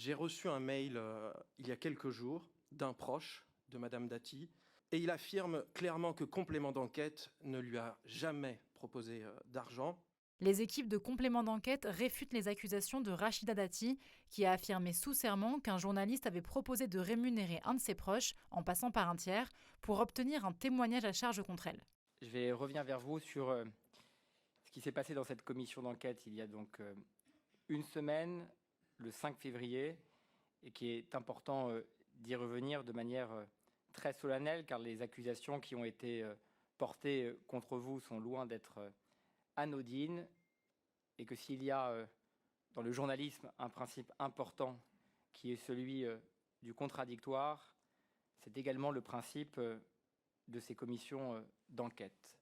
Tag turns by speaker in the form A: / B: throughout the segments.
A: J'ai reçu un mail il y a quelques jours d'un proche de Madame Dati et il affirme clairement que Complément d'enquête ne lui a jamais proposé d'argent.
B: Les équipes de complément d'enquête réfutent les accusations de Rachida Dati, qui a affirmé sous serment qu'un journaliste avait proposé de rémunérer un de ses proches, en passant par un tiers, pour obtenir un témoignage à charge contre elle.
C: Je vais revenir vers vous sur ce qui s'est passé dans cette commission d'enquête il y a donc une semaine, le 5 février, et qui est important d'y revenir de manière très solennelle, car les accusations qui ont été portées contre vous sont loin d'être anodines, et que s'il y a dans le journalisme un principe important qui est celui du contradictoire, c'est également le principe de ces commissions d'enquête.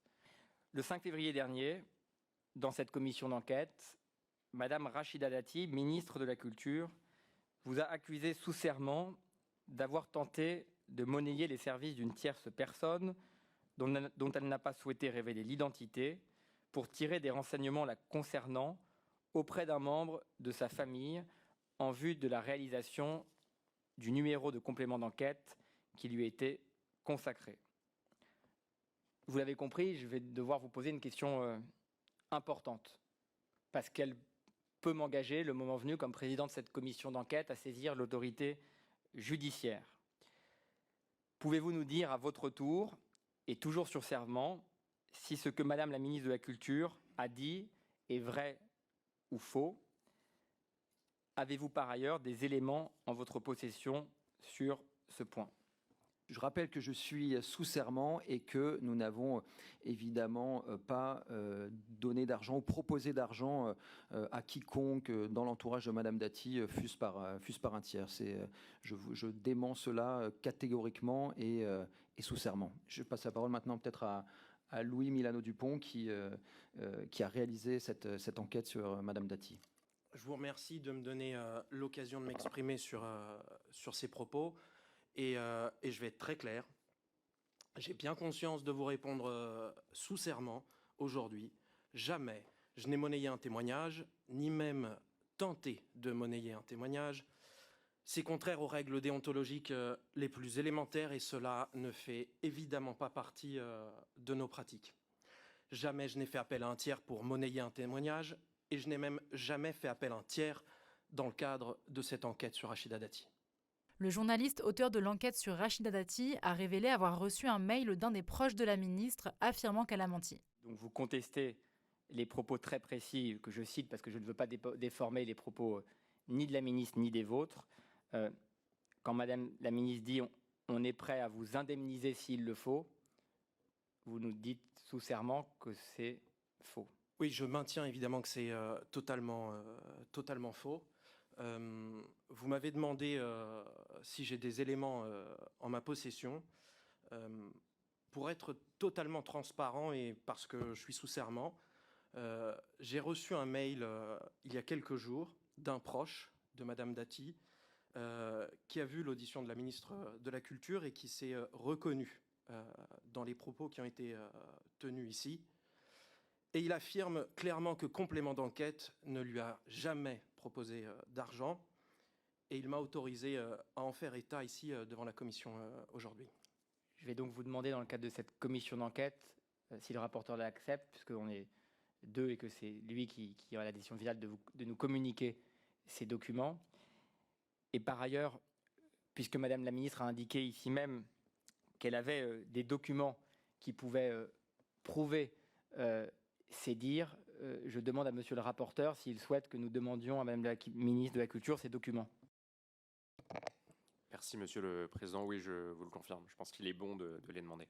C: Le 5 février dernier, dans cette commission d'enquête, Madame Rachida Dati, ministre de la Culture, vous a accusé sous serment d'avoir tenté de monnayer les services d'une tierce personne dont elle n'a pas souhaité révéler l'identité pour tirer des renseignements la concernant auprès d'un membre de sa famille en vue de la réalisation du numéro de complément d'enquête qui lui était consacré. Vous l'avez compris, je vais devoir vous poser une question importante, parce qu'elle peut m'engager, le moment venu, comme président de cette commission d'enquête, à saisir l'autorité judiciaire. Pouvez-vous nous dire à votre tour, et toujours sur serment, si ce que Madame la ministre de la Culture a dit est vrai ou faux? Avez-vous par ailleurs des éléments en votre possession sur ce point?
D: Je rappelle que je suis sous serment et que nous n'avons évidemment pas donné d'argent ou proposé d'argent à quiconque dans l'entourage de Madame Dati, fût-ce par un tiers. Je dément cela catégoriquement et sous serment. Je passe la parole maintenant peut-être à Louis Milano-Dupont qui a réalisé cette enquête sur Madame Dati.
A: Je vous remercie de me donner l'occasion de m'exprimer sur ces propos. Et je vais être très clair. J'ai bien conscience de vous répondre sous serment aujourd'hui. Jamais je n'ai monnayé un témoignage, ni même tenté de monnayer un témoignage. C'est contraire aux règles déontologiques les plus élémentaires et cela ne fait évidemment pas partie de nos pratiques. Jamais je n'ai fait appel à un tiers pour monnayer un témoignage et je n'ai même jamais fait appel à un tiers dans le cadre de cette enquête sur Rachida Dati.
B: Le journaliste auteur de l'enquête sur Rachida Dati a révélé avoir reçu un mail d'un des proches de la ministre affirmant qu'elle a menti.
C: Donc vous contestez les propos très précis que je cite parce que je ne veux pas déformer les propos ni de la ministre ni des vôtres. Quand Madame la ministre dit on est prêt à vous indemniser s'il le faut, vous nous dites sous serment que c'est faux.
A: Oui, je maintiens évidemment que c'est totalement faux. Vous m'avez demandé si j'ai des éléments en ma possession. Pour être totalement transparent et parce que je suis sous serment, j'ai reçu un mail il y a quelques jours d'un proche de Madame Dati qui a vu l'audition de la ministre de la Culture et qui s'est reconnu dans les propos qui ont été tenus ici. Et il affirme clairement que Complément d'enquête ne lui a jamais proposé d'argent et il m'a autorisé à en faire état ici devant la commission aujourd'hui.
C: Je vais donc vous demander dans le cadre de cette commission d'enquête si le rapporteur l'accepte, puisqu'on est deux et que c'est lui qui a la décision finale de nous communiquer ces documents. Et par ailleurs, puisque Madame la ministre a indiqué ici même qu'elle avait des documents qui pouvaient prouver ces dires, je demande à Monsieur le rapporteur s'il souhaite que nous demandions à Madame la ministre de la Culture ces documents.
E: Merci Monsieur le Président. Oui, je vous le confirme. Je pense qu'il est bon de les demander.